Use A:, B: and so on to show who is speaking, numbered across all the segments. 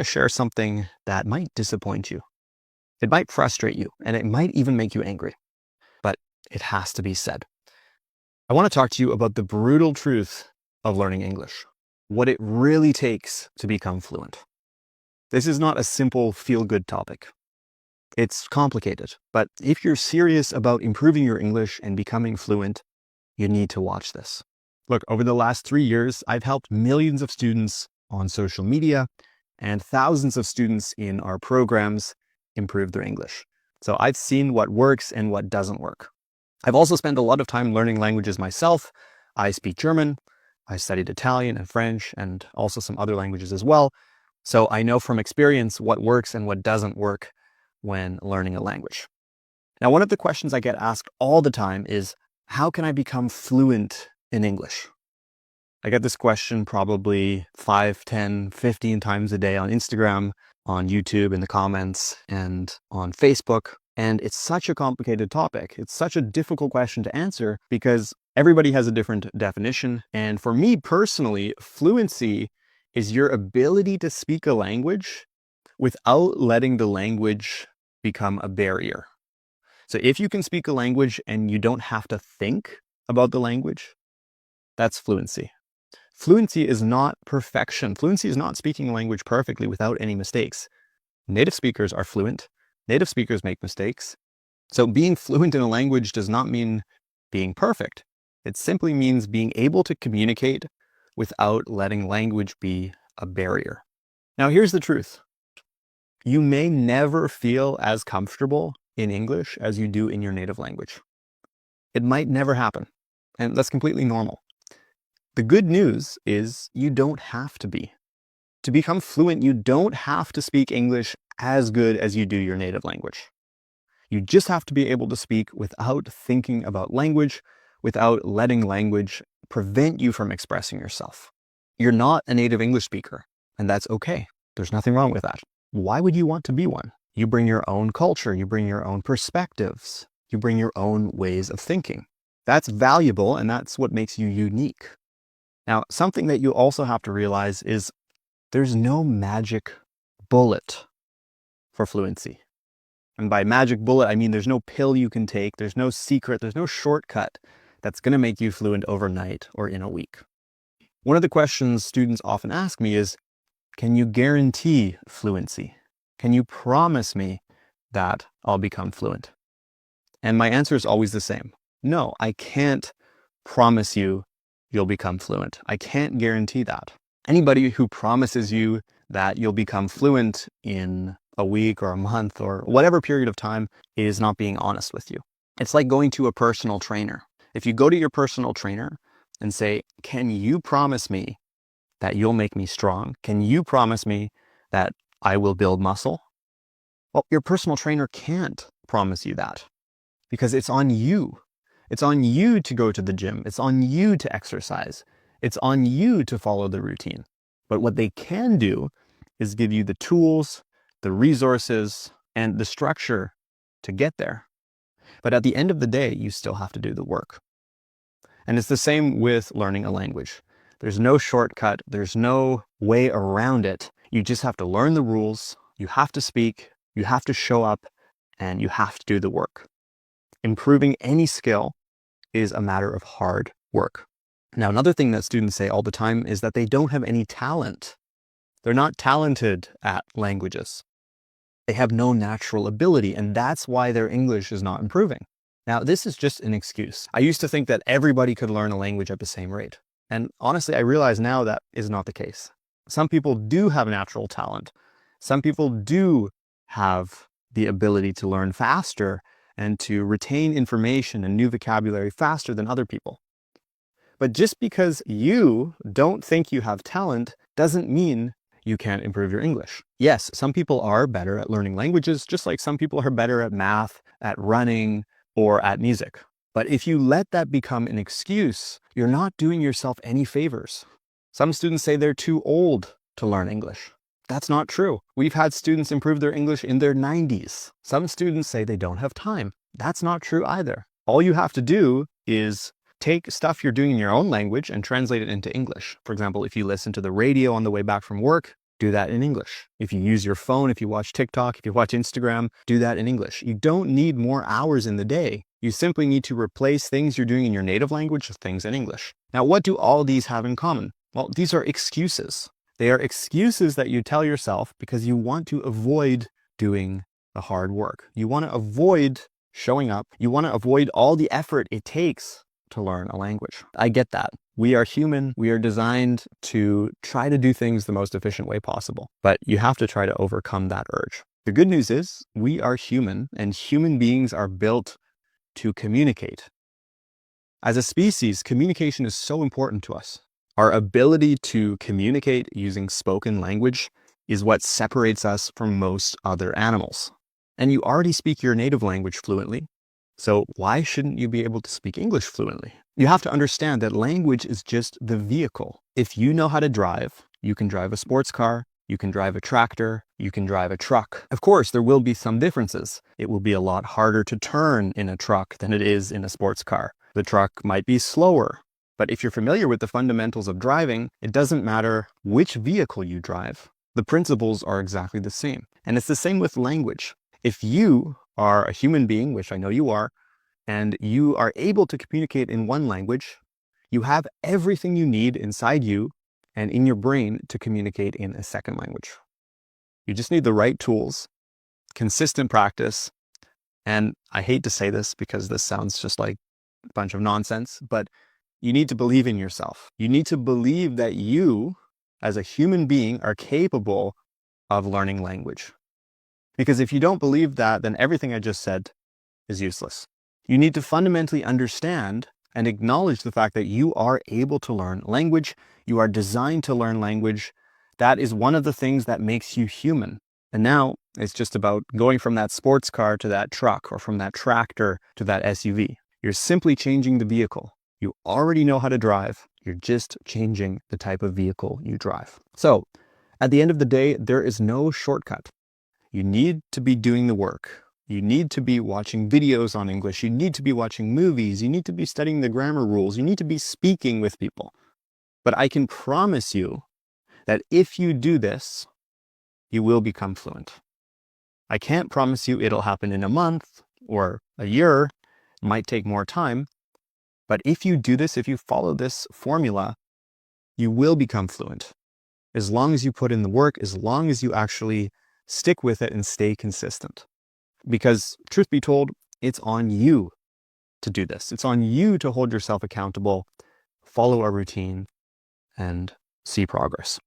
A: to share something that might disappoint you. It might frustrate you, and it might even make you angry, but it has to be said. I want to talk to you about the brutal truth of learning English, what it really takes to become fluent. This is not a simple feel-good topic. It's complicated, but if you're serious about improving your English and becoming fluent, you need to watch this. Look, over the last 3 years, I've helped millions of students on social media and thousands of students in our programs improve their English. So I've seen what works and what doesn't work. I've also spent a lot of time learning languages myself. I speak German, I studied Italian and French, and also some other languages as well. So I know from experience what works and what doesn't work when learning a language. Now, one of the questions I get asked all the time is, how can I become fluent in English? I get this question probably 5, 10, 15 times a day on Instagram, on YouTube in the comments, and on Facebook. And it's such a complicated topic. It's such a difficult question to answer because everybody has a different definition. And for me personally, fluency is your ability to speak a language without letting the language become a barrier. So if you can speak a language and you don't have to think about the language, that's fluency. Fluency is not perfection. Fluency is not speaking a language perfectly without any mistakes. Native speakers are fluent. Native speakers make mistakes. So being fluent in a language does not mean being perfect. It simply means being able to communicate without letting language be a barrier. Now, here's the truth. You may never feel as comfortable in English as you do in your native language. It might never happen, and that's completely normal. The good news is you don't have to be. To become fluent, you don't have to speak English as good as you do your native language. You just have to be able to speak without thinking about language, without letting language prevent you from expressing yourself. You're not a native English speaker, and that's okay. There's nothing wrong with that. Why would you want to be one? You bring your own culture, you bring your own perspectives, you bring your own ways of thinking. That's valuable, and that's what makes you unique. Now, something that you also have to realize is there's no magic bullet for fluency. And by magic bullet, I mean there's no pill you can take, there's no secret, there's no shortcut that's going to make you fluent overnight or in a week. One of the questions students often ask me is, can you guarantee fluency? Can you promise me that I'll become fluent? And my answer is always the same. No, I can't promise you you'll become fluent. I can't guarantee that. Anybody who promises you that you'll become fluent in a week or a month or whatever period of time is not being honest with you. It's like going to a personal trainer. If you go to your personal trainer and say, can you promise me that you'll make me strong? Can you promise me that I will build muscle? Well, your personal trainer can't promise you that because it's on you. It's on you to go to the gym. It's on you to exercise. It's on you to follow the routine. But what they can do is give you the tools, the resources, and the structure to get there. But at the end of the day, you still have to do the work. And it's the same with learning a language. There's no shortcut. There's no way around it. You just have to learn the rules. You have to speak. You have to show up. And you have to do the work. Improving any skill is a matter of hard work. Now, another thing that students say all the time is that they don't have any talent. They're not talented at languages. They have no natural ability, and that's why their English is not improving. Now, this is just an excuse. I used to think that everybody could learn a language at the same rate. And honestly, I realize now that is not the case. Some people do have natural talent. Some people do have the ability to learn faster and to retain information and new vocabulary faster than other people. But just because you don't think you have talent doesn't mean you can't improve your English. Yes, some people are better at learning languages, just like some people are better at math, at running, or at music. But if you let that become an excuse, you're not doing yourself any favors. Some students say they're too old to learn English. That's not true. We've had students improve their English in their 90s. Some students say they don't have time. That's not true either. All you have to do is take stuff you're doing in your own language and translate it into English. For example, if you listen to the radio on the way back from work, do that in English. If you use your phone, if you watch TikTok, if you watch Instagram, do that in English. You don't need more hours in the day. You simply need to replace things you're doing in your native language with things in English. Now, what do all these have in common? Well, these are excuses. They are excuses that you tell yourself because you want to avoid doing the hard work. You want to avoid showing up. You want to avoid all the effort it takes to learn a language. I get that. We are human. We are designed to try to do things the most efficient way possible, but you have to try to overcome that urge. The good news is we are human, and human beings are built to communicate. As a species, communication is so important to us. Our ability to communicate using spoken language is what separates us from most other animals. And you already speak your native language fluently, so why shouldn't you be able to speak English fluently? You have to understand that language is just the vehicle. If you know how to drive, you can drive a sports car, you can drive a tractor, you can drive a truck. Of course, there will be some differences. It will be a lot harder to turn in a truck than it is in a sports car. The truck might be slower, but if you're familiar with the fundamentals of driving, it doesn't matter which vehicle you drive. The principles are exactly the same. And it's the same with language. If you are a human being, which I know you are, and you are able to communicate in one language, you have everything you need inside you and in your brain to communicate in a second language. You just need the right tools, consistent practice, and I hate to say this because this sounds just like a bunch of nonsense, but you need to believe in yourself. You need to believe that you, as a human being, are capable of learning language. Because if you don't believe that, then everything I just said is useless. You need to fundamentally understand and acknowledge the fact that you are able to learn language. You are designed to learn language. That is one of the things that makes you human. And now it's just about going from that sports car to that truck, or from that tractor to that SUV. You're simply changing the vehicle. You already know how to drive. You're just changing the type of vehicle you drive. So at the end of the day, there is no shortcut. You need to be doing the work. You need to be watching videos on English. You need to be watching movies. You need to be studying the grammar rules. You need to be speaking with people. But I can promise you that if you do this, you will become fluent. I can't promise you it'll happen in a month or a year. It might take more time. But if you do this, if you follow this formula, you will become fluent. As long as you put in the work, as long as you actually stick with it and stay consistent. Because truth be told, it's on you to do this. It's on you to hold yourself accountable, follow a routine, and see progress.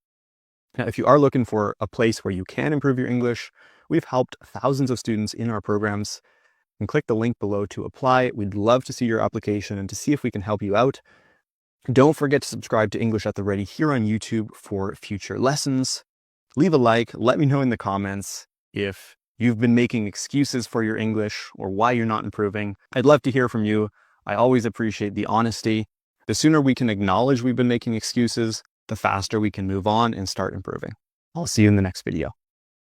A: Now, if you are looking for a place where you can improve your English, we've helped thousands of students in our programs. And click the link below to apply. We'd love to see your application and to see if we can help you out. Don't forget to subscribe to English at the Ready here on YouTube for future lessons. Leave a like. Let me know in the comments if you've been making excuses for your English or why you're not improving. I'd love to hear from you. I always appreciate the honesty. The sooner we can acknowledge we've been making excuses, the faster we can move on and start improving. I'll see you in the next video.